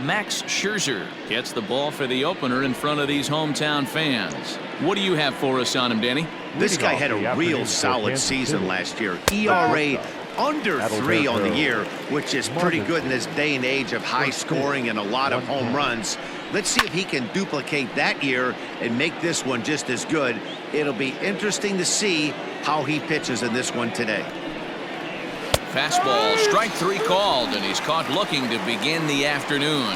Max Scherzer gets the ball for the opener in front of these hometown fans. What do you have for us on him, Danny? This guy had a real solid season last year. ERA under 3 on the year, which is pretty good in this day and age of high scoring and a lot of home runs. Let's see if he can duplicate that year and make this one just as good. It'll be interesting to see how he pitches in this one today. Fastball, strike 3 called, and he's caught looking to begin the afternoon.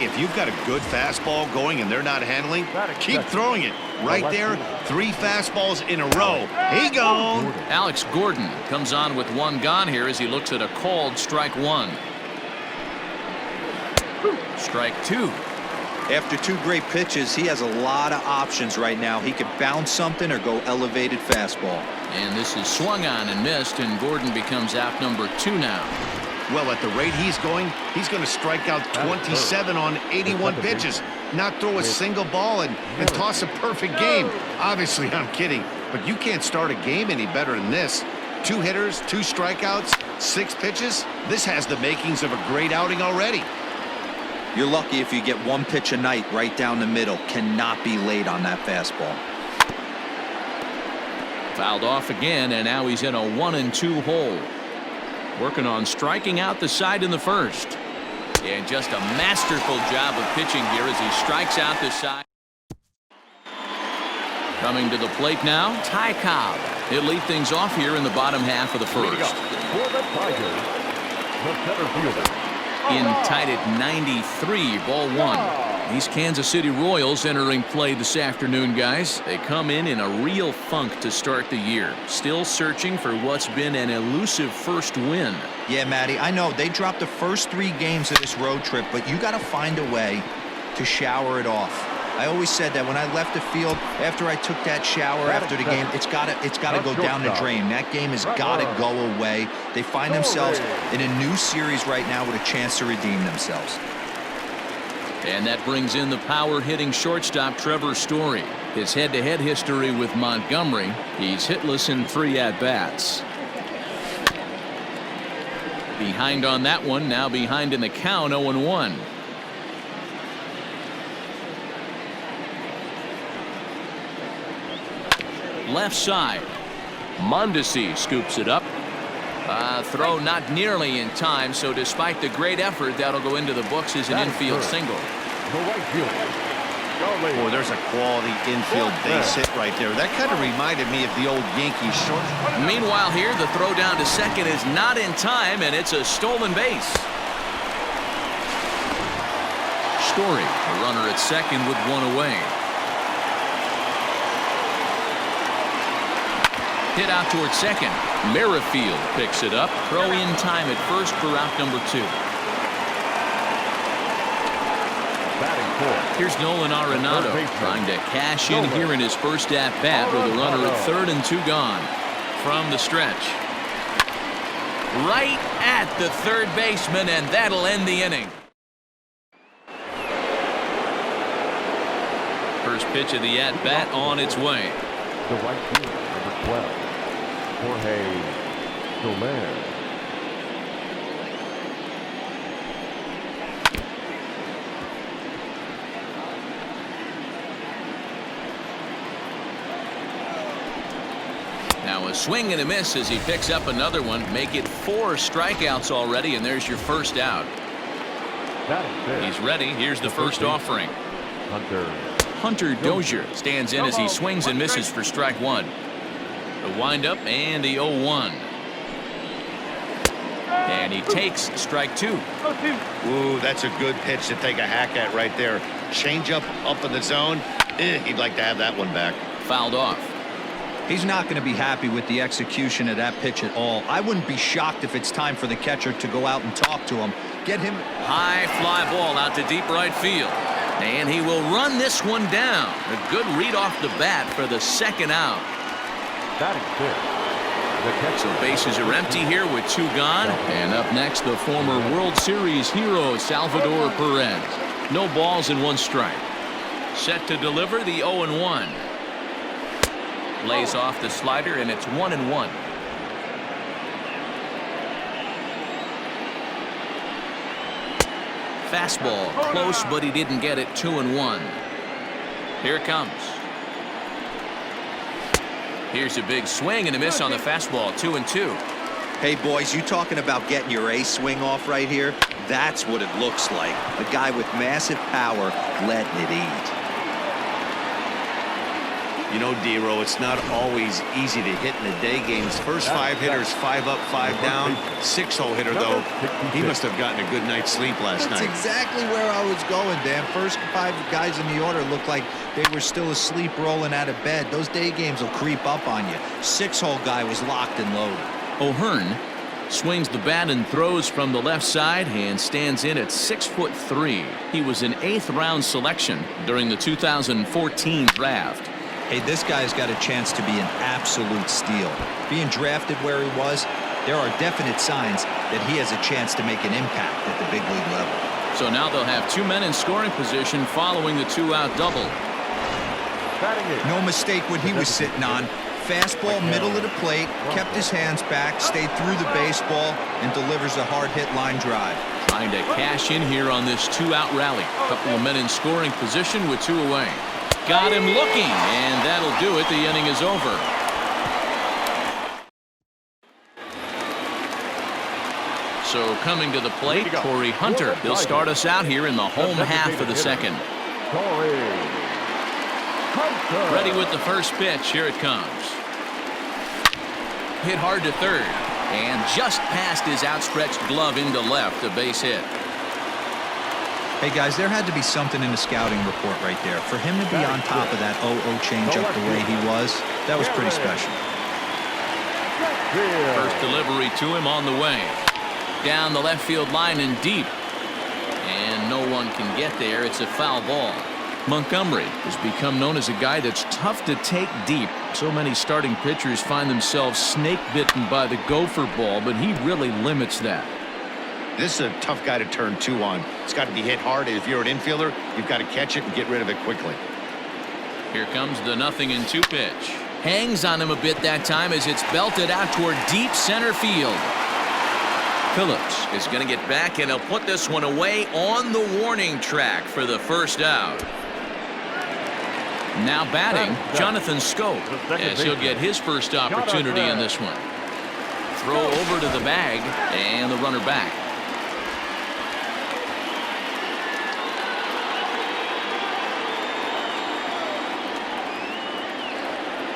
If you've got a good fastball going and they're not handling, keep throwing it. Right there, 3 fastballs in a row. He gone. Alex Gordon comes on with 1 gone here as he looks at a called strike 1. Strike 2. After 2 great pitches, he has a lot of options right now. He could bounce something or go elevated fastball. And this is swung on and missed, and Gordon becomes out number 2 now. Well, at the rate he's going to strike out 27 on 81 pitches, not throw a single ball, and toss a perfect game. Obviously, I'm kidding, but you can't start a game any better than this. 2 hitters, 2 strikeouts, 6 pitches. This has the makings of a great outing already. You're lucky if you get 1 pitch a night right down the middle. Cannot be late on that fastball. Fouled off again, and now he's in a 1-2 hole. Working on striking out the side in the first. And just a masterful job of pitching here as he strikes out the side. Coming to the plate now, Ty Cobb. He'll lead things off here in the bottom half of the first. For the Tigers, the center fielder. In tied at 93, ball 1. These Kansas City Royals entering play this afternoon, guys. They come in a real funk to start the year. Still searching for what's been an elusive first win. Yeah, Matty, I know they dropped the first 3 games of this road trip, but you got to find a way to shower it off. I always said that when I left the field after I took that shower after the game, it's got to go down the drain. That game has got to go away. They find themselves in a new series right now with a chance to redeem themselves. And that brings in the power-hitting shortstop Trevor Story. His head-to-head history with Montgomery, he's hitless in 3 at-bats. Behind on that one, now behind in the count, 0-1. Left side. Mondesi scoops it up. Throw not nearly in time, so despite the great effort, that'll go into the books as an infield single. Boy, there's a quality infield base hit right there. That kind of reminded me of the old Yankees short. Meanwhile here, the throw down to second is not in time, and it's a stolen base. Story, the runner at second with 1 away. Hit out towards second. Merrifield picks it up. Throw in time at first for out number 2. Here's Nolan Arenado trying to cash in here in his first at-bat with a runner at 3rd and 2 gone. From the stretch. Right at the 3rd baseman, and that'll end the inning. First pitch of the at-bat on its way. The right fielder, number 12, Jorge Soler. Now a swing and a miss as he picks up another one. Make it 4 strikeouts already, and there's your first out. He's ready. Here's the first offering. Hunter Dozier stands in as he swings and misses for strike 1. The windup and the 0-1. And he takes strike 2. Ooh, that's a good pitch to take a hack at right there. Change up in the zone. He'd like to have that one back. Fouled off. He's not going to be happy with the execution of that pitch at all. I wouldn't be shocked if it's time for the catcher to go out and talk to him. Get him. High fly ball out to deep right field. And he will run this one down. A good read off the bat for the second out. So bases are empty here with 2 gone. And up next, the former World Series hero, Salvador Perez. No balls and 1 strike. Set to deliver the 0-1. Lays off the slider, and it's 1-1. Fastball close, but he didn't get it. 2-1. Here it comes. Here's a big swing and a miss on the fastball. 2-2. Hey, boys, you talking about getting your A swing off right here? That's what it looks like. A guy with massive power letting it eat. You know, D-Row, it's not always easy to hit in the day games. First 5 hitters, 5 up, 5 down. 6-hole hitter, though, he must have gotten a good night's sleep last night. That's exactly where I was going, Dan. First 5 guys in the order looked like they were still asleep rolling out of bed. Those day games will creep up on you. 6-hole guy was locked and loaded. O'Hearn swings the bat and throws from the left side and stands in at 6'3". He was an 8th round selection during the 2014 draft. Hey, this guy's got a chance to be an absolute steal. Being drafted where he was, there are definite signs that he has a chance to make an impact at the big league level. So now they'll have 2 men in scoring position following the 2-out double. No mistake what he was sitting on. Fastball, middle of the plate, kept his hands back, stayed through the baseball, and delivers a hard-hit line drive. Trying to cash in here on this 2-out rally. Couple of men in scoring position with 2 away. Got him looking, and that'll do it. The inning is over. So coming to the plate, Corey Hunter. He'll start us out here in the home half of the second. Ready with the first pitch. Here it comes. Hit hard to third, and just past his outstretched glove into left, a base hit. Hey, guys, there had to be something in the scouting report right there. For him to be on top of that 0-0 changeup the way he was, that was pretty special. First delivery to him on the way. Down the left field line and deep. And no one can get there. It's a foul ball. Montgomery has become known as a guy that's tough to take deep. So many starting pitchers find themselves snake bitten by the gopher ball, but he really limits that. This is a tough guy to turn 2 on. It's got to be hit hard. If you're an infielder, you've got to catch it and get rid of it quickly. Here comes the 0-2 pitch. Hangs on him a bit that time as it's belted out toward deep center field. Phillips is going to get back, and he'll put this one away on the warning track for the first out. Now batting, Jonathan Schoop, as he'll get his first opportunity in this one. Throw over to the bag, and the runner back.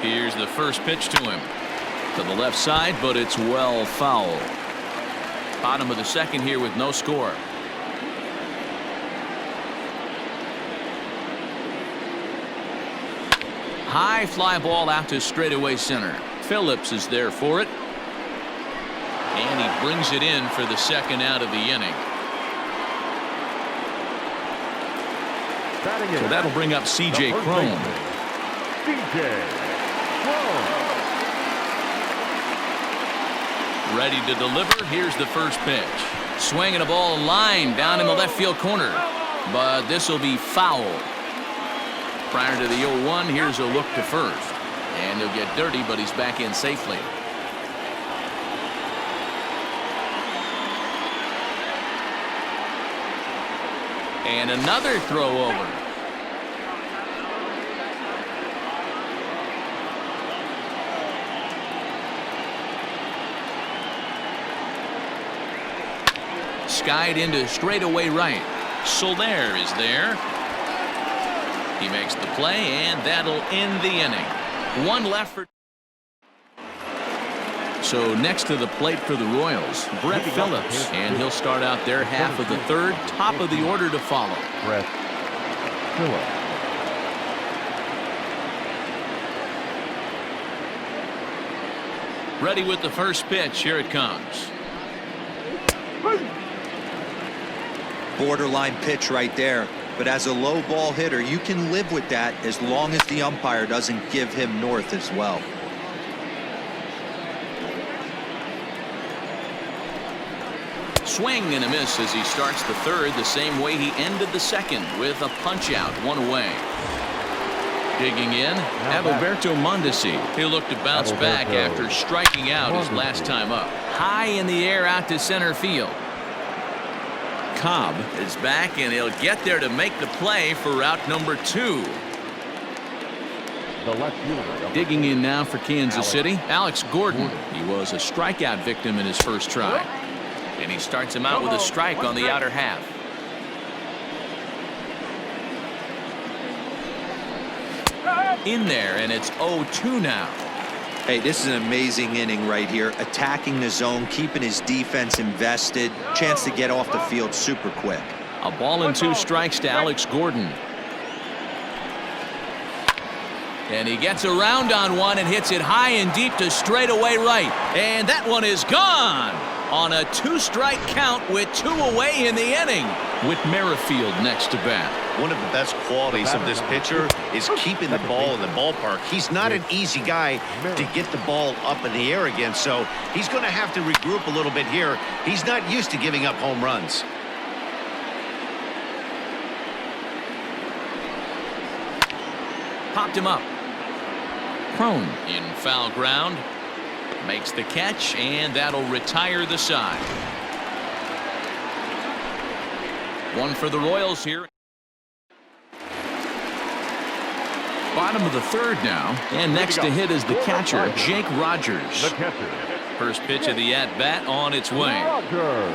Here's the first pitch to him. To the left side, but it's well foul. Bottom of the second here with no score. High fly ball out to straightaway center. Phillips is there for it. And he brings it in for the second out of the inning. So that'll bring up C.J. Cron. Ready to deliver. Here's the first pitch. Swinging a ball line down in the left field corner. But this will be foul. Prior to the 0-1, here's a look to first. And he'll get dirty, but he's back in safely. And another throw over. Skied into straightaway right. Soler is there. He makes the play, and that'll end the inning. 1 left for. So next to the plate for the Royals, Brett Phillips, and he'll start out their half of the third. Top of the order to follow. Brett Phillips. Ready with the first pitch. Here it comes. Borderline pitch right there. But as a low ball hitter, you can live with that as long as the umpire doesn't give him north as well. Swing and a miss as he starts the third the same way he ended the second with a punch out, 1 away. Digging in, Adalberto Mondesi. He'll look to bounce back after striking out his last time up. High in the air out to center field. Cobb is back, and he'll get there to make the play for route number 2. The left fielder. Digging in now for Kansas City, Alex Gordon. He was a strikeout victim in his first try. And he starts him out with a strike on the outer half. In there, and it's 0-2 now. Hey, this is an amazing inning right here. Attacking the zone, keeping his defense invested. Chance to get off the field super quick. A ball and 2 strikes to Alex Gordon. And he gets around on one and hits it high and deep to straightaway right. And that one is gone on a 2-strike count with 2 away in the inning. With Merrifield next to bat. One of the best qualities of this pitcher is keeping the ball in the ballpark. He's not an easy guy to get the ball up in the air again, so he's going to have to regroup a little bit here. He's not used to giving up home runs. Popped him up. Crone in foul ground. Makes the catch, and that'll retire the side. One for the Royals here. Bottom of the 3rd now, and next to hit is the catcher, Jake Rogers. The catcher. First pitch of the at-bat on its way. Rogers.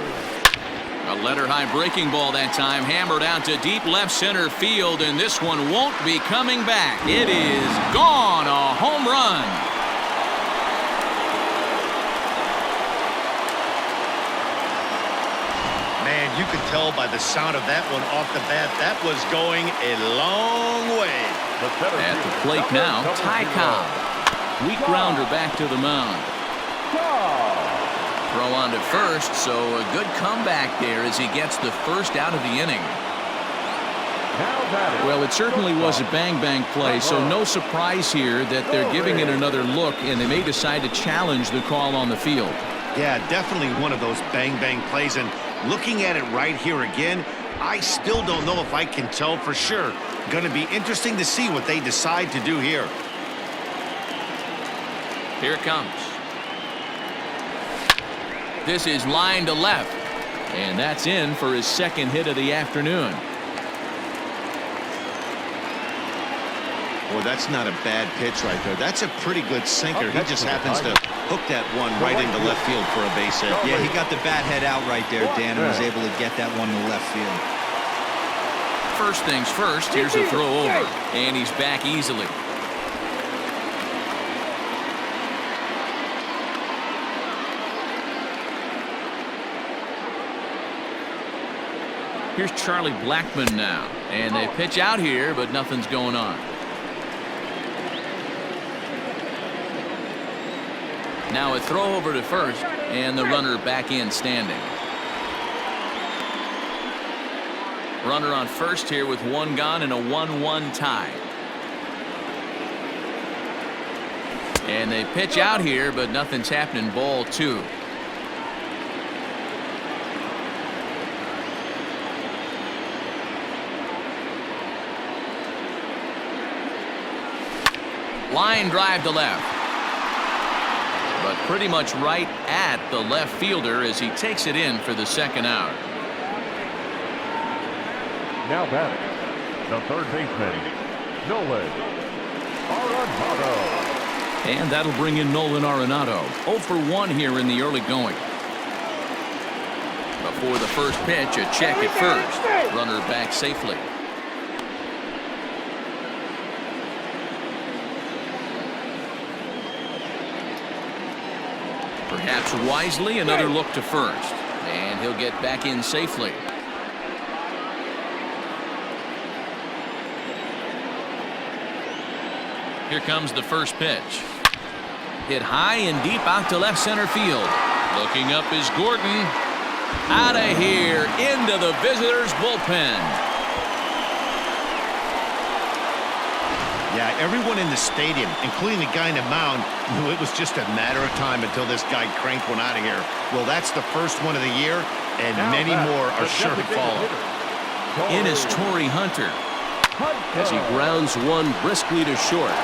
A letter-high breaking ball that time, hammered out to deep left center field, and this one won't be coming back. It is gone, a home run. Man, you could tell by the sound of that one off the bat, that was going a long way. At the plate now, Ty Cobb. Weak grounder back to the mound. Throw on to first, so a good comeback there as he gets the first out of the inning. Well, it certainly was a bang-bang play, so no surprise here that they're giving it another look, and they may decide to challenge the call on the field. Yeah, definitely one of those bang-bang plays, and looking at it right here again, I still don't know if I can tell for sure. Going to be interesting to see what they decide to do here. Here it comes. This is line to left, and that's in for his 2nd hit of the afternoon. Well, that's not a bad pitch right there. That's a pretty good sinker. He just happens to hook that one right into left field for a base hit. Yeah, he got the bat head out right there, Dan, and was able to get that one to left field. First things first, here's a throw over, and he's back easily. Here's Charlie Blackmon now, and they pitch out here, but nothing's going on. Now a throw over to first, and the runner back in standing. Runner on first here with 1 gone and a 1-1 tie. And they pitch out here, but nothing's happening. Ball 2. Line drive to left. But pretty much right at the left fielder as he takes it in for the 2nd out. Now batting, the 3rd baseman, Nolan Arenado. And that'll bring in Nolan Arenado. 0 for 1 here in the early going. Before the first pitch, a check at first. Runner back safely. Perhaps wisely, another look to first. And he'll get back in safely. Here comes the first pitch. Hit high and deep out to left center field. Looking up is Gordon. Out of here into the visitors' bullpen. Yeah, everyone in the stadium, including the guy in the mound, knew it was just a matter of time until this guy cranked one out of here. Well, that's the first one of the year, and many more are sure to follow. In is Torrey Hunter as he grounds one briskly to short.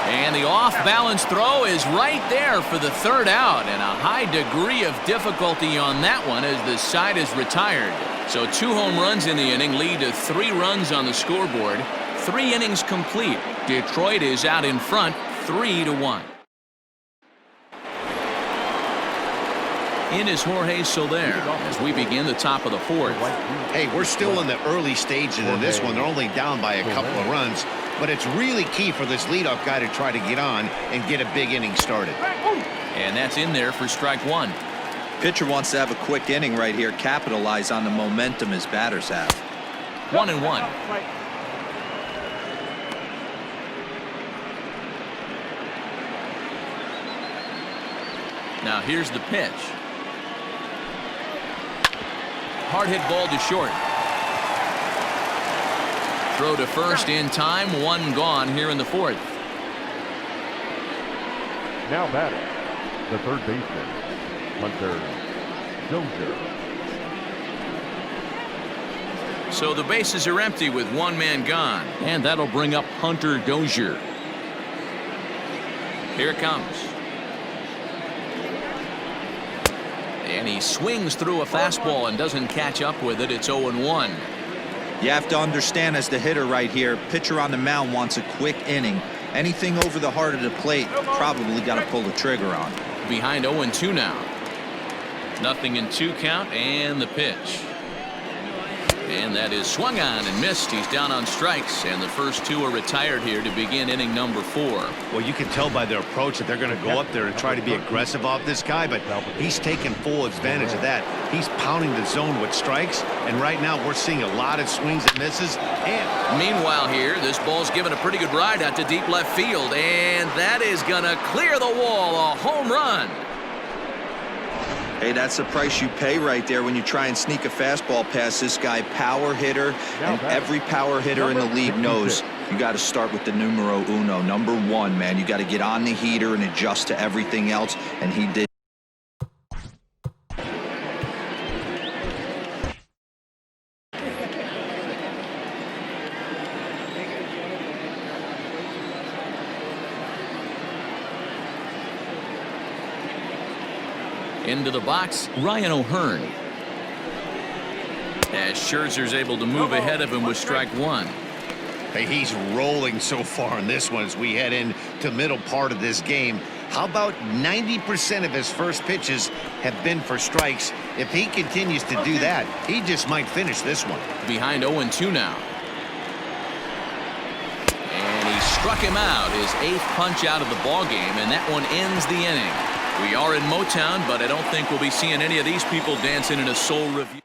And the off-balance throw is right there for the third out, and a high degree of difficulty on that one as the side is retired. So 2 home runs in the inning lead to 3 runs on the scoreboard. 3 innings complete. Detroit is out in front 3-1. In is Jorge Soler as we begin the top of the 4th. Hey, we're still in the early stages of this one. They're only down by a couple of runs, but it's really key for this leadoff guy to try to get on and get a big inning started. And that's in there for strike 1. Pitcher wants to have a quick inning right here, capitalize on the momentum his batters have. 1-1. Now here's the pitch. Hard hit ball to short. Throw to first in time. 1 gone here in the 4th. Now batting, the third baseman, Hunter Dozier. So the bases are empty with 1 man gone. And that'll bring up Hunter Dozier. Here it comes. And he swings through a fastball and doesn't catch up with it. It's 0-1. You have to understand, as the hitter right here, pitcher on the mound wants a quick inning. Anything over the heart of the plate, probably got to pull the trigger on. Behind 0-2 now. Nothing in 2 count, and the pitch. And that is swung on and missed. He's down on strikes, and the first 2 are retired here to begin inning number 4. Well, you can tell by their approach that they're going to go up there and try to be aggressive off this guy, but he's taking full advantage of that. He's pounding the zone with strikes, and right now we're seeing a lot of swings and misses. And meanwhile here, this ball's given a pretty good ride out to deep left field, and that is going to clear the wall. A home run. Hey, that's the price you pay right there when you try and sneak a fastball past this guy. Power hitter, and every power hitter in the league knows you got to start with the numero uno, number 1, man. You got to get on the heater and adjust to everything else, and he did. Into the box, Ryan O'Hearn. As Scherzer's able to move ahead of him with strike 1. hey, he's rolling so far in this one as we head into middle part of this game. How about 90% of his first pitches have been for strikes? If he continues to do that, he just might finish this one. Behind 0-2 now. And he struck him out, his 8th punch out of the ball game, and that one ends the inning. We are in Motown, but I don't think we'll be seeing any of these people dancing in a soul review.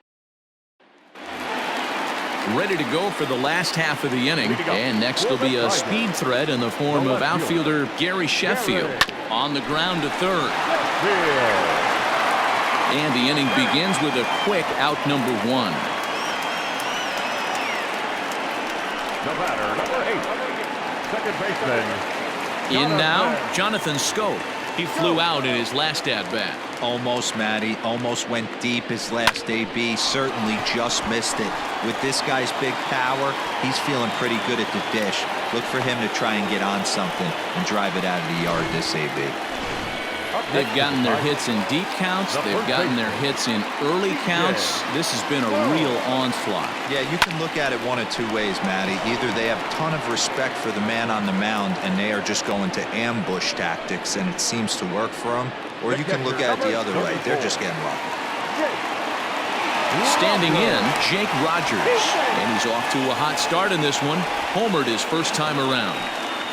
Ready to go for the last half of the inning, and next will be a speed threat in the form of outfielder Gary Sheffield on the ground to third. And the inning begins with a quick out number 1. The batter, number 8, second baseman. In now, Jonathan Scope. He flew out in his last at-bat. Almost, Matty. Almost went deep his last AB. Certainly just missed it. With this guy's big power, he's feeling pretty good at the dish. Look for him to try and get on something and drive it out of the yard this AB. They've gotten their hits in deep counts. They've gotten their hits in early counts. This has been a real onslaught. Yeah, you can look at it one of two ways, Matty. Either they have a ton of respect for the man on the mound and they are just going to ambush tactics and it seems to work for them, or you can look at it the other way. They're just getting lucky. Standing in, Jake Rogers. And he's off to a hot start in this one. Homered his first time around.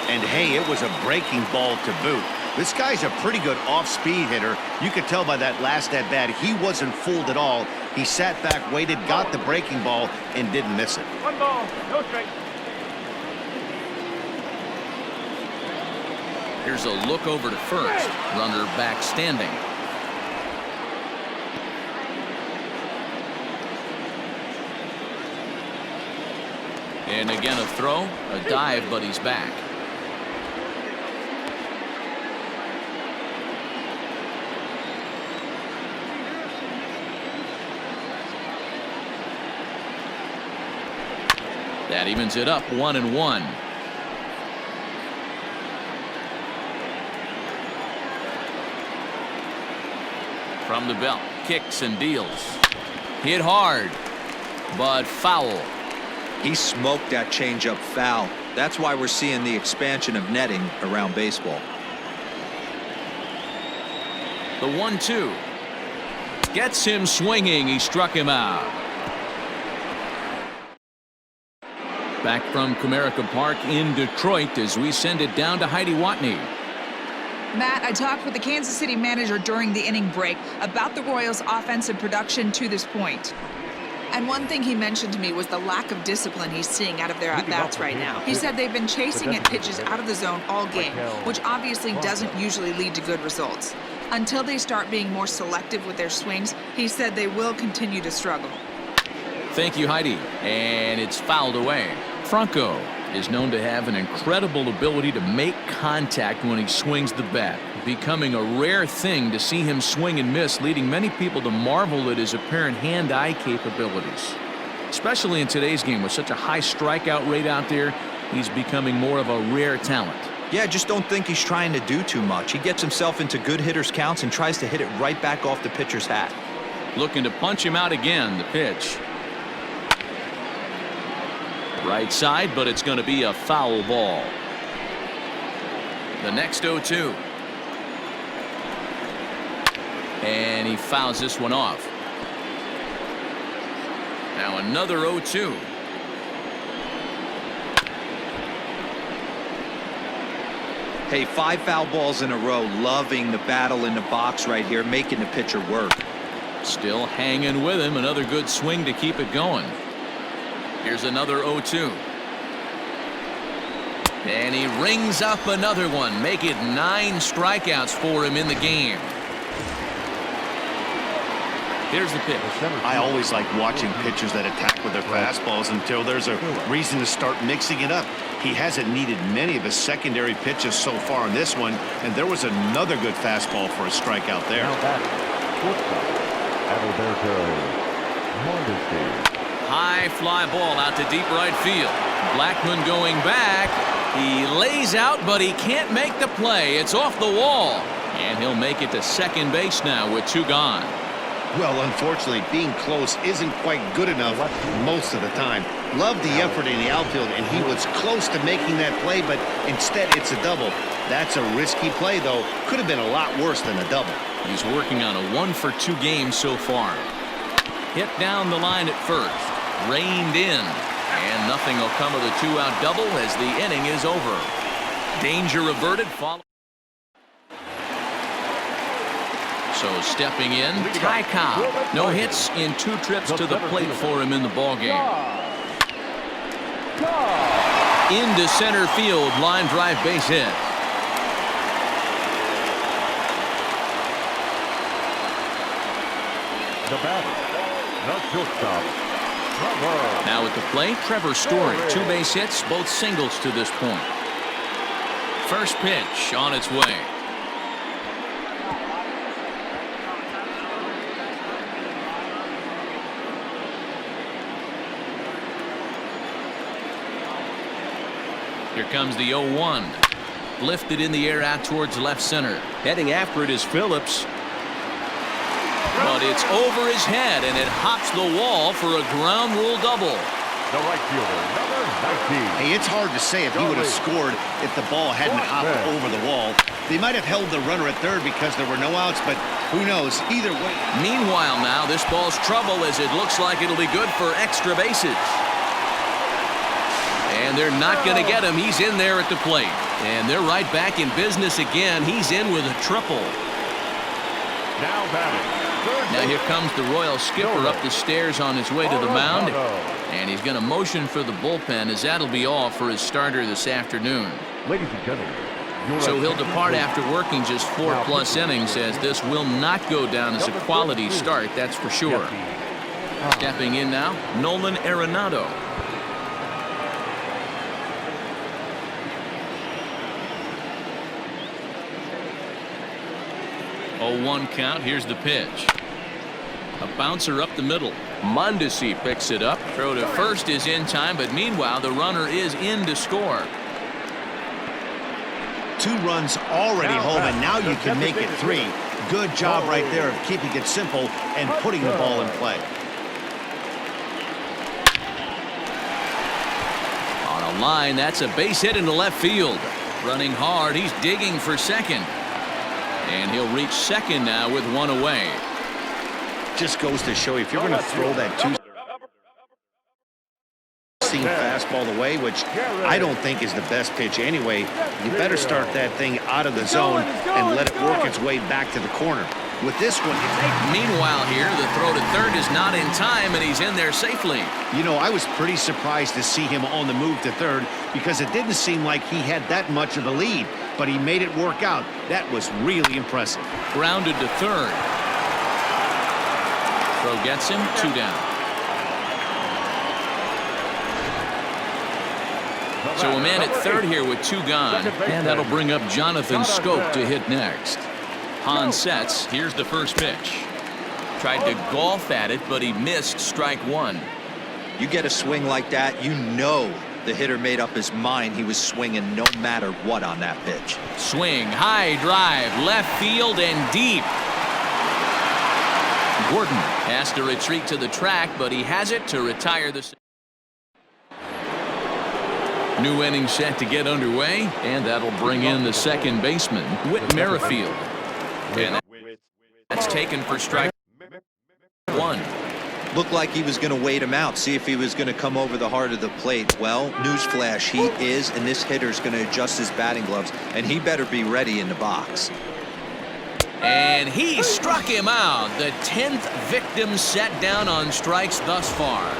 And hey, it was a breaking ball to boot. This guy's a pretty good off-speed hitter. You could tell by that last at-bat he wasn't fooled at all. He sat back, waited, got the breaking ball, and didn't miss it. 1 ball, no strike. Here's a look over to first. Runner back standing. And again a throw, a dive, but he's back. That evens it up 1-1. From the belt, kicks and deals. Hit hard, but foul. He smoked that changeup foul. That's why we're seeing the expansion of netting around baseball. The 1-2 gets him swinging. He struck him out. Back from Comerica Park in Detroit as we send it down to Heidi Watney. Matt, I talked with the Kansas City manager during the inning break about the Royals' offensive production to this point. And one thing he mentioned to me was the lack of discipline he's seeing out of their at-bats right now. He said they've been chasing at pitches out of the zone all game, which obviously doesn't usually lead to good results. Until they start being more selective with their swings, he said they will continue to struggle. Thank you, Heidi. And it's fouled away. Franco is known to have an incredible ability to make contact when he swings the bat, becoming a rare thing to see him swing and miss, leading many people to marvel at his apparent hand-eye capabilities. Especially in today's game with such a high strikeout rate out there, he's becoming more of a rare talent. Yeah, I just don't think he's trying to do too much. He gets himself into good hitters' counts and tries to hit it right back off the pitcher's hat. Looking to punch him out again, the pitch. Right side, but it's going to be a foul ball. The next 0-2. And he fouls this one off. Now another 0-2. Hey, 5 foul balls in a row. Loving the battle in the box right here, making the pitcher work. Still hanging with him. Another good swing to keep it going. Here's another 0-2. And he rings up another one. Make it 9 strikeouts for him in the game. Here's the pitch. I always like watching pitchers that attack with their fastballs until there's a reason to start mixing it up. He hasn't needed many of his secondary pitches so far in this one, and there was another good fastball for a strikeout there. High fly ball out to deep right field. Blackmon going back. He lays out, but he can't make the play. It's off the wall. And he'll make it to second base now with 2 gone. Well, unfortunately, being close isn't quite good enough most of the time. Loved the effort in the outfield, and he was close to making that play, but instead it's a double. That's a risky play, though. Could have been a lot worse than a double. He's working on a 1-for-2 game so far. Hit down the line at first. Reined in. And nothing will come of the 2-out double as the inning is over. Danger averted. So stepping in, Ty Cobb. No hits in 2 trips to the plate for him in the ballgame. Into center field, line drive base hit. The batter, the shortstop, Trevor. Now at the plate, Trevor Story. 2 base hits, both singles to this point. First pitch on its way. Here comes the 0-1. Lifted in the air out towards left center. Heading after it is Phillips. But it's over his head, and it hops the wall for a ground rule double. The right fielder, number 19. Hey, it's hard to say if he would have scored if the ball hadn't hopped over the wall. They might have held the runner at third because there were no outs, but who knows? Either way. Meanwhile now, this ball's trouble as it looks like it'll be good for extra bases. And they're not going to get him. He's in there at the plate. And they're right back in business again. He's in with a triple. Now batting. Now here comes the Royal skipper up the stairs on his way to the mound. And he's going to motion for the bullpen as that'll be all for his starter this afternoon. Ladies and gentlemen. So he'll depart after working just 4+ innings, as this will not go down as a quality start, that's for sure. Stepping in now, Nolan Arenado. 0-1 count. Here's the pitch. A bouncer up the middle. Mondesi picks it up. Throw to first is in time, but meanwhile the runner is in to score. 2 runs already home, and now you can make it 3. Good job right there of keeping it simple and putting the ball in play. On a line, that's a base hit into left field. Running hard, he's digging for second. And he'll reach second now with one away. Just goes to show you, if you're going to throw that two-seam fastball away, which I don't think is the best pitch anyway, you better start that thing out of the zone and let it work its way back to the corner. With this one, meanwhile here, the throw to third is not in time, and he's in there safely. You know, I was pretty surprised to see him on the move to third because it didn't seem like he had that much of a lead, but he made it work out. That was really impressive. Grounded to third. Throw gets him, 2 down. So a man at third here with 2 gone, and that'll bring up Jonathan Scope to hit next. Hahn sets. Here's the first pitch. Tried to golf at it, but he missed strike 1. You get a swing like that, you know the hitter made up his mind he was swinging no matter what on that pitch. Swing, high drive, left field and deep. Gordon has to retreat to the track, but he has it to retire the. New inning set to get underway, and that'll bring in the second baseman, Whit Merrifield. And that's taken for strike 1. Looked like he was going to wait him out, see if he was going to come over the heart of the plate. Well, newsflash, he is, and this hitter's going to adjust his batting gloves, and he better be ready in the box. And he struck him out. The 10th victim set down on strikes thus far.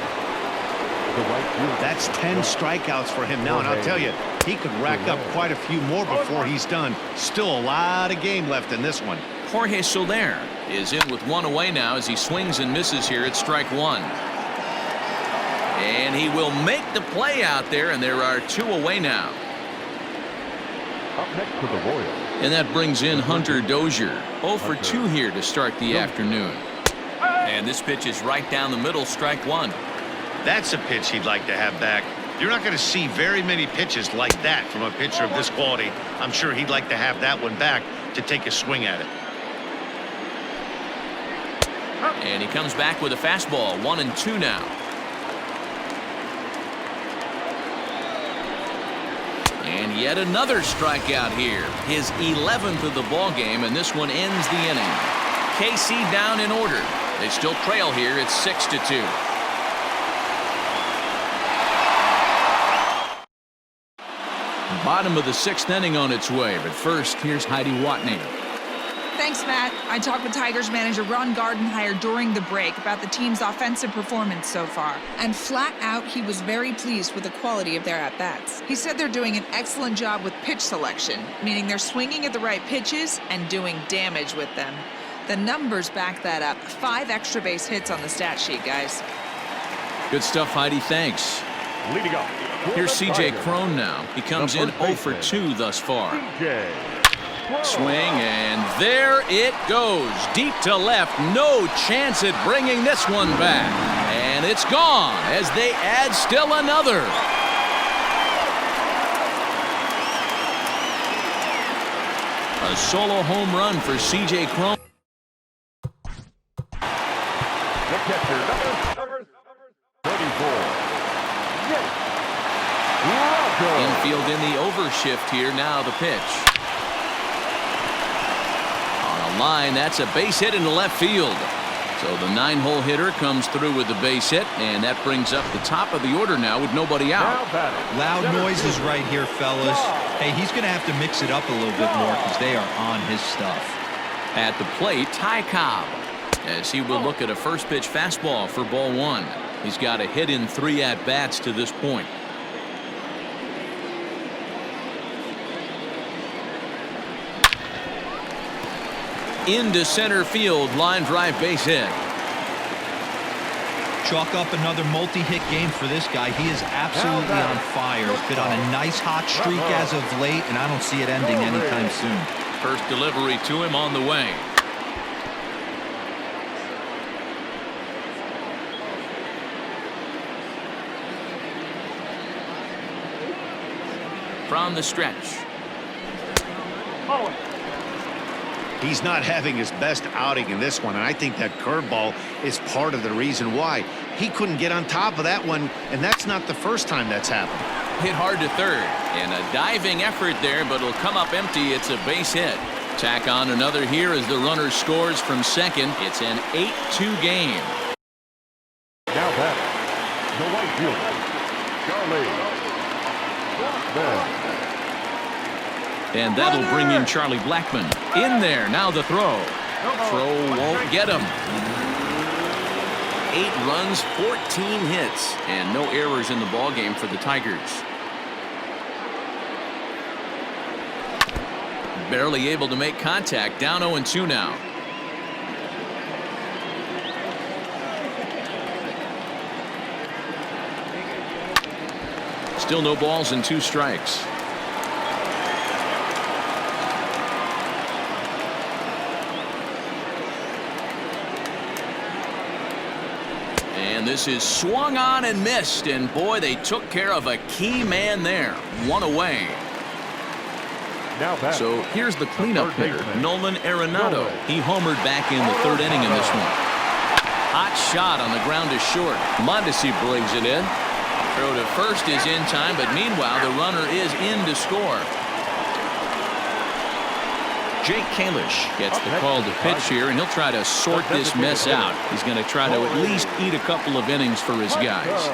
That's 10 strikeouts for him now, and I'll tell you, he could rack up quite a few more before he's done. Still a lot of game left in this one. Jorge Soler is in with 1 away now as he swings and misses here at strike 1. And he will make the play out there, and there are 2 away now. Up next for the Royals. And that brings in Hunter Dozier. 0 for 2 here to start the afternoon. And this pitch is right down the middle, strike 1. That's a pitch he'd like to have back. You're not going to see very many pitches like that from a pitcher of this quality. I'm sure he'd like to have that one back to take a swing at it. And he comes back with a fastball, 1-2 now. And yet another strikeout here. His 11th of the ball game, and this one ends the inning. KC down in order. They still trail here. It's 6-2. Bottom of the 6th inning on its way, but first, here's Heidi Watney. Thanks, Matt. I talked with Tigers manager Ron Gardenhire during the break about the team's offensive performance so far. And flat out, he was very pleased with the quality of their at-bats. He said they're doing an excellent job with pitch selection, meaning they're swinging at the right pitches and doing damage with them. The numbers back that up. 5 extra base hits on the stat sheet, guys. Good stuff, Heidi. Thanks. Leading up. Here's C.J. Cron now. He comes in 0 for 2 thus far. Swing, and there it goes. Deep to left. No chance at bringing this one back. And it's gone as they add still another. A solo home run for C.J. Cron. The catcher, number 34. Infield in the overshift here. Now the pitch. On a line, that's a base hit into left field. So the 9-hole hitter comes through with the base hit, and that brings up the top of the order now with nobody out. Loud noises right here, fellas. Hey, he's going to have to mix it up a little bit more because they are on his stuff. At the plate, Ty Cobb, as he will look at a first pitch fastball for ball 1. He's got a hit in 3 at-bats to this point. Into center field, line drive base hit. Chalk up another multi-hit game for this guy. He is absolutely on fire. He's been on a nice hot streak as of late, and I don't see it ending anytime soon. First delivery to him on the way. From the stretch. He's not having his best outing in this one, and I think that curveball is part of the reason why. He couldn't get on top of that one, and that's not the first time that's happened. Hit hard to third, and a diving effort there, but it'll come up empty. It's a base hit. Tack on another here as the runner scores from second. It's an 8-2 game. Now batting, the right fielder, Charlie Blackmon. And that'll bring in Charlie Blackmon. In there, now the throw. Throw won't get him. 8 runs, 14 hits, and no errors in the ballgame for the Tigers. Barely able to make contact. Down 0-2 now. Still no balls and 2 strikes. And this is swung on and missed, and boy, they took care of a key man there. 1 away. So here's the cleanup hitter, Nolan Arenado. He homered back in the 3rd inning in this one. Hot shot on the ground is short. Mondesi brings it in. Throw to first is in time, but meanwhile the runner is in to score. Jake Kalish gets the call to pitch here, and he'll try to sort this mess out. He's going to try to at least eat a couple of innings for his guys.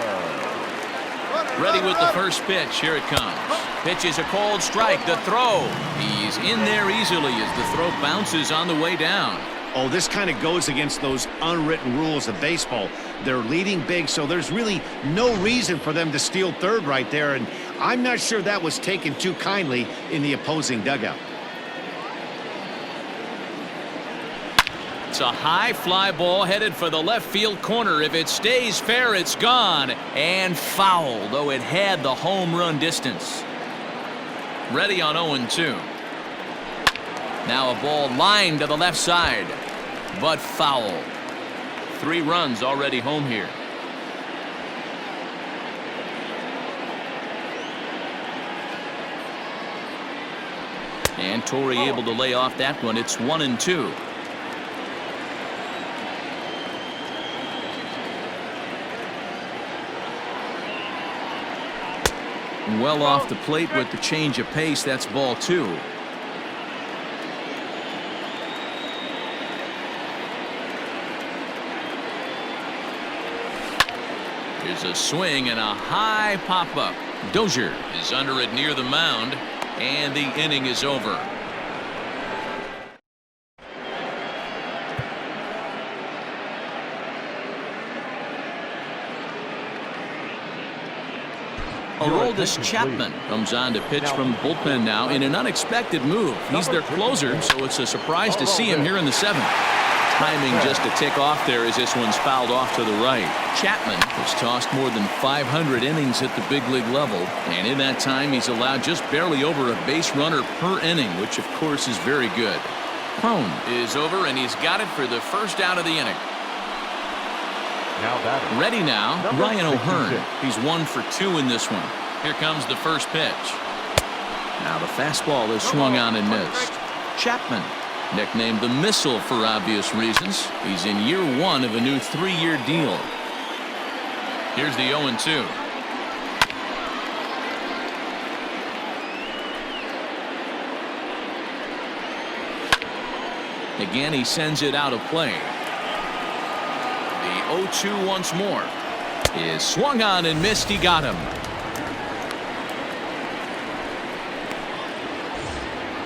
Ready with the first pitch. Here it comes. Pitch is a cold strike. The throw. He's in there easily as the throw bounces on the way down. Oh, this kind of goes against those unwritten rules of baseball. They're leading big, so there's really no reason for them to steal third right there, and I'm not sure that was taken too kindly in the opposing dugout. It's a high fly ball headed for the left field corner. If it stays fair, it's gone and foul, though it had the home run distance. Ready on 0-2. Now a ball lined to the left side, but foul. 3 runs already home here. And Torrey able to lay off that one. It's 1-2. Well off the plate with the change of pace. That's ball 2. There's a swing and a high pop-up. Dozier is under it near the mound, and the inning is over. Aroldis Chapman comes on to pitch from the bullpen now in an unexpected move. He's their closer, so it's a surprise to see him here in the 7th. Timing just a tick off there as this one's fouled off to the right. Chapman has tossed more than 500 innings at the big league level, and in that time he's allowed just barely over a base runner per inning, which of course is very good. Crone is over, and he's got it for the first out of the inning. Ready now, Ryan O'Hearn. He's 1 for 2 in this one. Here comes the first pitch. Now the fastball is swung on and missed. Chapman, nicknamed the Missile for obvious reasons. He's in year 1 of a new 3-year deal. Here's the 0-2. Again, he sends it out of play. The 0-2 once more is swung on and missed. He got him.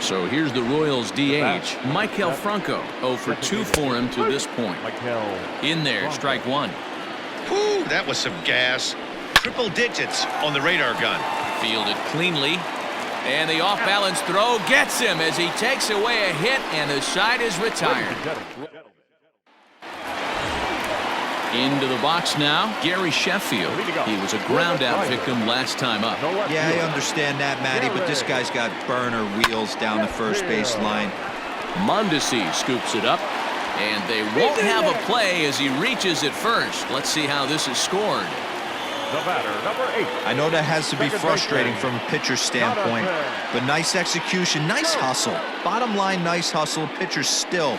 So here's the Royals DH, Maikel Franco. 0 for 2 for him to this point. In there, strike 1. Whew, that was some gas. Triple digits on the radar gun. Fielded cleanly. And the off-balance throw gets him as he takes away a hit, and the side is retired. Into the box now, Gary Sheffield. He was a ground-out victim last time up. Yeah, I understand that, Matty, but this guy's got burner wheels down the first base line. Mondesi scoops it up, and they won't have a play as he reaches it first. Let's see how this is scored. The batter, number 8. I know that has to be Second frustrating baseman. from a pitcher's standpoint, but nice execution, nice hustle. Bottom line, nice hustle. Pitcher's still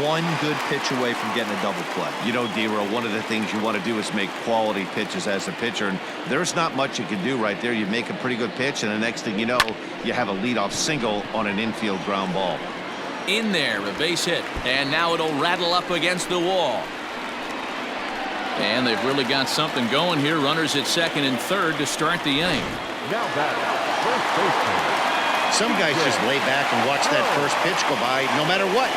one good pitch away from getting a double play. You know, D-Row, one of the things you want to do is make quality pitches as a pitcher, and there's not much you can do right there. You make a pretty good pitch, and the next thing you know, you have a leadoff single on an infield ground ball. In there, a base hit, and now it'll rattle up against the wall. And they've really got something going here. Runners at second and third to start the inning. Now batting, first baseman. Some guys just lay back and watch that first pitch go by no matter what.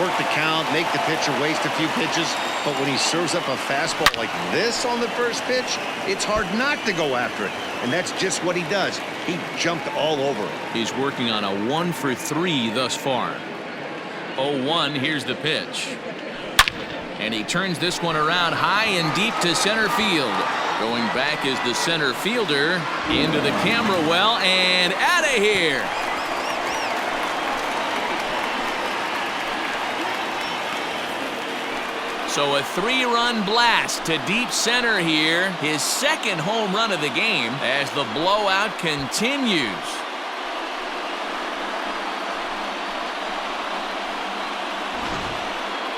Work the count, make the pitcher waste a few pitches, but when he serves up a fastball like this on the first pitch, it's hard not to go after it. And that's just what he does. He jumped all over it. He's working on a 1 for 3 thus far. 0-1, here's the pitch. And he turns this one around high and deep to center field. Going back is the center fielder into the camera well and out of here. So a 3-run blast to deep center here. His second home run of the game as the blowout continues.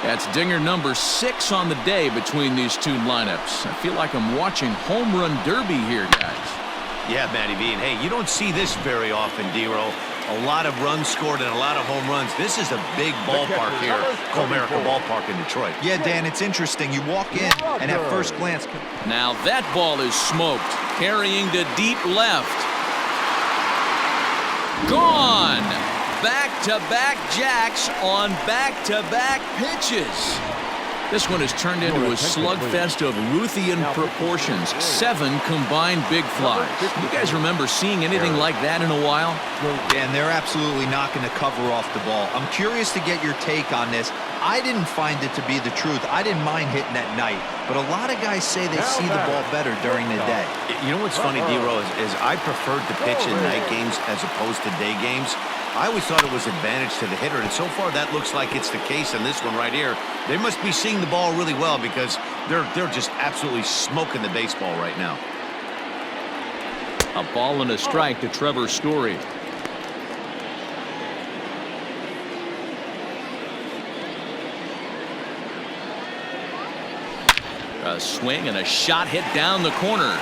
That's dinger number 6 on the day between these two lineups. I feel like I'm watching home run derby here, guys. Yeah, Matty V. And hey, you don't see this very often, D-Row. A lot of runs scored and a lot of home runs. This is a big ballpark here, Comerica Ballpark in Detroit. Yeah, Dan, it's interesting. You walk in, and at first glance... Now that ball is smoked, carrying to deep left. Gone! Back-to-back jacks on back-to-back pitches. This one has turned into a slugfest of Ruthian proportions. 7 combined big flies. You guys remember seeing anything like that in a while? Dan, they're absolutely knocking the cover off the ball. I'm curious to get your take on this. I didn't find it to be the truth. I didn't mind hitting at night, but a lot of guys say they see the ball better during the day. You know what's funny, D-Row, is I preferred to pitch in night games as opposed to day games. I always thought it was advantage to the hitter, and so far that looks like it's the case in this one right here. They must be seeing the ball really well because they're just absolutely smoking the baseball right now. A ball and a strike to Trevor Story. A swing and a shot hit down the corner.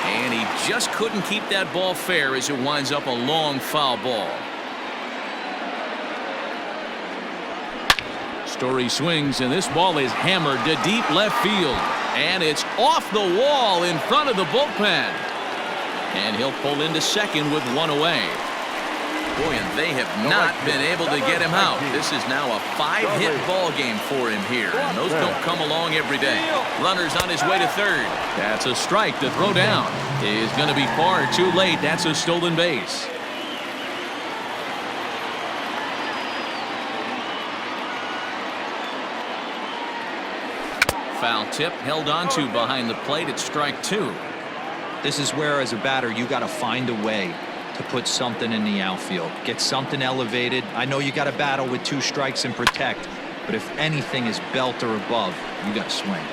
And he just couldn't keep that ball fair as it winds up a long foul ball. Story swings, and this ball is hammered to deep left field. And it's off the wall in front of the bullpen. And he'll pull into second with 1 away. Boy, and they have not been able to get him out. This is now a 5-hit ball game for him here, and those don't come along every day. Runner's on his way to third. That's a strike to throw down. Is going to be far too late. That's a stolen base. Foul tip held onto behind the plate at strike 2. This is where, as a batter, you got to find a way to put something in the outfield. Get something elevated. I know you got to battle with 2 strikes and protect, but if anything is belt or above, you got to swing.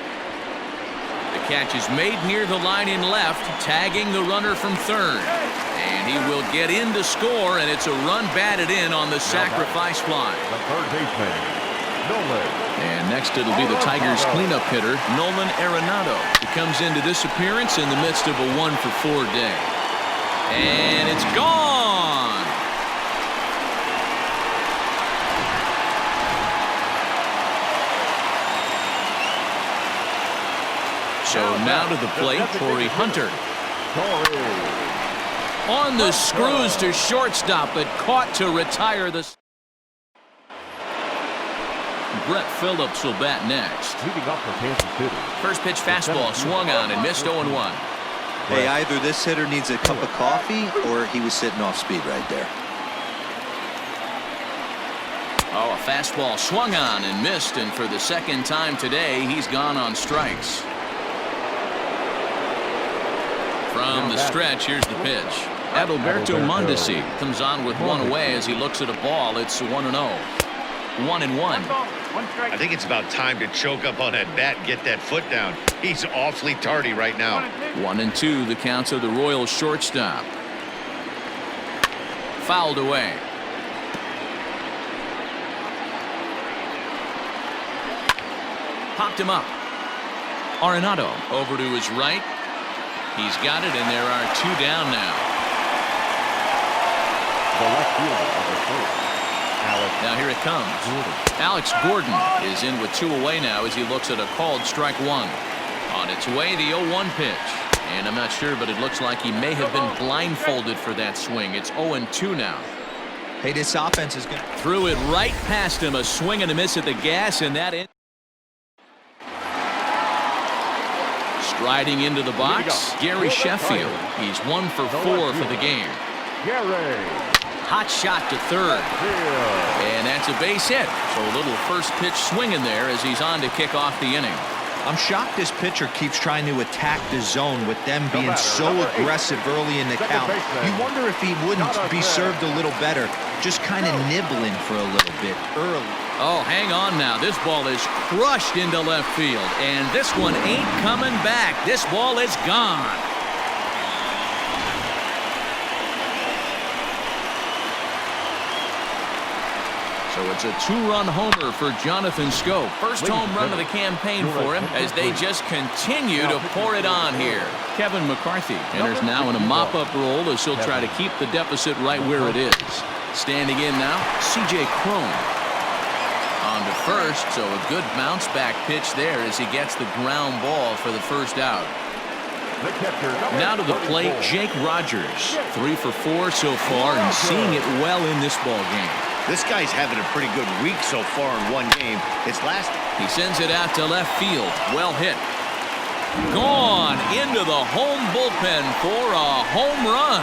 The catch is made near the line in left, tagging the runner from third. And he will get in to score, and it's a run batted in on the sacrifice fly. The third baseman, Nolan. And next it'll be the Tigers cleanup hitter, Nolan Arenado. He comes into this appearance in the midst of a 1 for 4 day. And it's gone. So now to the plate, Torrey Hunter. On the screws to shortstop, but caught to retire the... Brett Phillips will bat next. Leading up for Kansas City. First pitch fastball swung on and missed 0-1. Hey, either this hitter needs a cup of coffee or he was sitting off speed right there. Oh, a fastball swung on and missed, and for the second time today, he's gone on strikes. From the stretch, here's the pitch. Adalberto Mondesi comes on with 1 away as he looks at a ball. It's 1-0. 1-1. I think it's about time to choke up on that bat and get that foot down. He's awfully tardy right now. 1-2 the counts of the Royals shortstop. Fouled away. Popped him up. Arenado over to his right. He's got it, and there are 2 down now. The left fielder on the first. Now here it comes. Alex Gordon is in with 2 away now as he looks at a called strike 1. On its way, the 0-1 pitch. And I'm not sure, but it looks like he may have been blindfolded for that swing. It's 0-2 now. Hey, this offense is going to... Threw it right past him. A swing and a miss at the gas, and that in. Striding into the box, Gary Sheffield. He's 1 for 4 for the game. Gary. Hot shot to third. And that's a base hit. So a little first pitch swinging there as he's on to kick off the inning. I'm shocked this pitcher keeps trying to attack the zone with them being so aggressive early in the count. You wonder if he wouldn't be served a little better, just kind of nibbling for a little bit early. Oh, hang on now. This ball is crushed into left field, and this one ain't coming back. This ball is gone. So it's a 2-run homer for Jonathan Schoop. First home run of the campaign for him as they just continue to pour it on here. Kevin McCarthy enters now in a mop-up role as he'll try to keep the deficit right where it is. Standing in now, C.J. Cron. On to first, so a good bounce-back pitch there as he gets the ground ball for the first out. Now to the plate, Jake Rogers. 3 for 4 so far and seeing it well in this ball game. This guy's having a pretty good week so far in one game. His last... He sends it out to left field. Well hit. Gone into the home bullpen for a home run.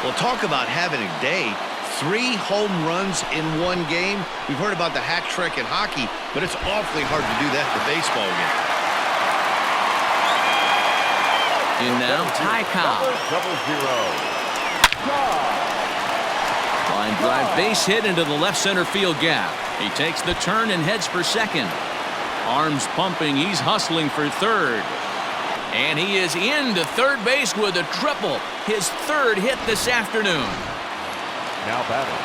Well, talk about having a day. 3 home runs in one game. We've heard about the hat trick in hockey, but it's awfully hard to do that in the baseball game. In now, Ty Cobb. Line drive base hit into the left center field gap. He takes the turn and heads for second. Arms pumping. He's hustling for third. And he is into third base with a triple. His 3rd hit this afternoon. Now batting.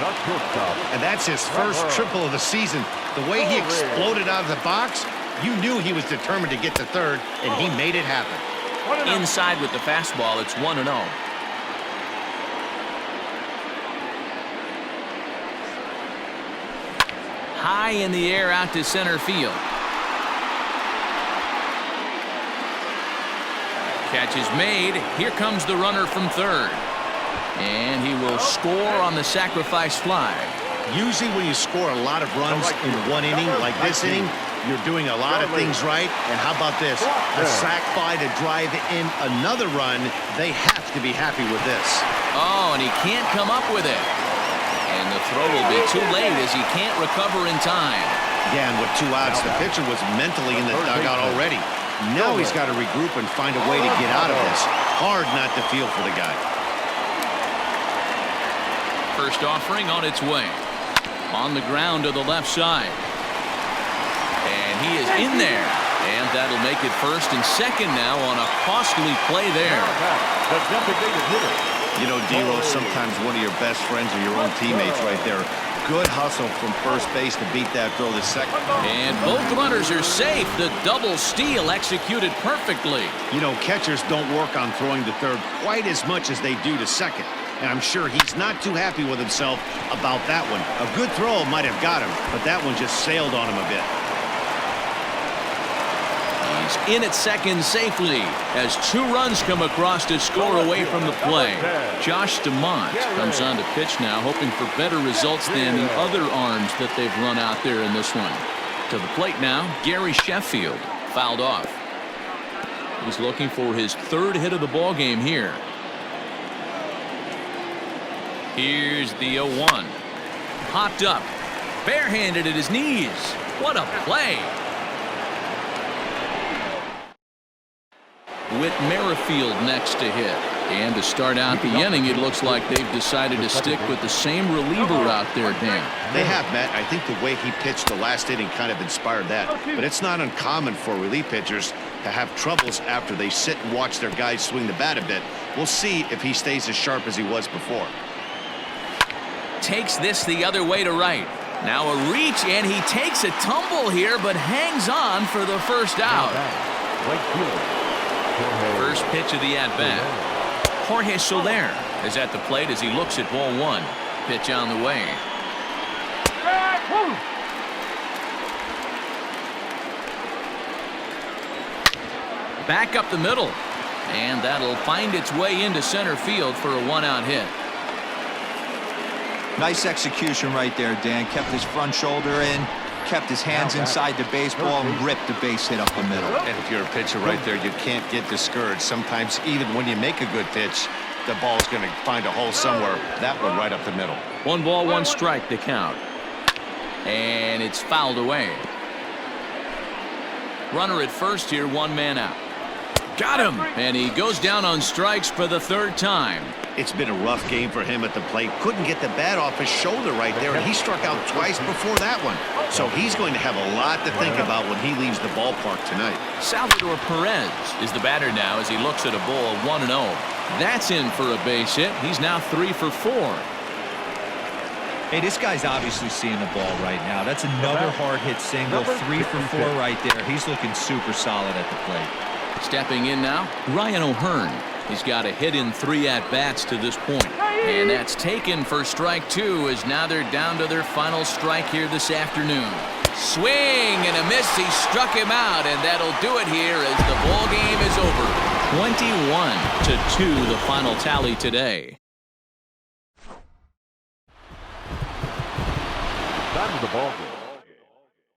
Not shortstop. And that's his first triple of the season. The way he exploded out of the box, you knew he was determined to get to third, and he made it happen. Inside with the fastball, it's 1-0. High in the air out to center field. Catch is made. Here comes the runner from third. And he will score on the sacrifice fly. Usually when you score a lot of runs in one inning, like this inning, you're doing a lot of things right. And how about this? A sac fly to drive in another run. They have to be happy with this. Oh, and he can't come up with it. And the throw will be too late as he can't recover in time. Yeah, and with 2 outs, the pitcher was mentally in the dugout already. Now he's got to regroup and find a way to get out of this. Hard not to feel for the guy. First offering on its way. On the ground to the left side. And he is in there. And that'll make it first and second now on a costly play there. You know, D-Rose, sometimes one of your best friends or your own teammates right there. Good hustle from first base to beat that throw to second. And both runners are safe. The double steal executed perfectly. You know, catchers don't work on throwing to third quite as much as they do to second. And I'm sure he's not too happy with himself about that one. A good throw might have got him, but that one just sailed on him a bit. He's in at second safely as 2 runs come across to score away from the play. Josh DeMont comes on to pitch now, hoping for better results than the other arms that they've run out there in this one. To the plate now, Gary Sheffield fouled off. He's looking for his 3rd hit of the ball game here. Here's the 0-1. Popped up. Barehanded at his knees. What a play. Whit Merrifield next to hit. And to start out the inning, it looks like they've decided to stick with the same reliever out there, Dan. They have, Matt. I think the way he pitched the last inning kind of inspired that. But it's not uncommon for relief pitchers to have troubles after they sit and watch their guys swing the bat a bit. We'll see if he stays as sharp as he was before. Takes this the other way to right. Now a reach, and he takes a tumble here, but hangs on for the first out. First pitch of the at-bat. Jorge Soler is at the plate as he looks at ball one. Pitch on the way. Back up the middle. And that'll find its way into center field for a one-out hit. Nice execution right there, Dan. Kept his front shoulder in, kept his hands inside the baseball, and ripped the base hit up the middle. And if you're a pitcher right there, you can't get discouraged. Sometimes even when you make a good pitch, the ball's going to find a hole somewhere. That one right up the middle. 1 ball, 1 strike to count. And it's fouled away. Runner at first here, 1 man out. Got him! And he goes down on strikes for the 3rd time. It's been a rough game for him at the plate. Couldn't get the bat off his shoulder right there, and he struck out twice before that one. So he's going to have a lot to think about when he leaves the ballpark tonight. Salvador Perez is the batter now as he looks at a ball 1-0. That's in for a base hit. He's now 3 for 4. Hey, this guy's obviously seeing the ball right now. That's another hard hit single. 3 for 4 right there. He's looking super solid at the plate. Stepping in now, Ryan O'Hearn. He's got a hit in 3 at-bats to this point. And that's taken for strike 2 as now they're down to their final strike here this afternoon. Swing and a miss. He struck him out, and that'll do it here as the ball game is over. 21-2 the final tally today. Time of the ball game.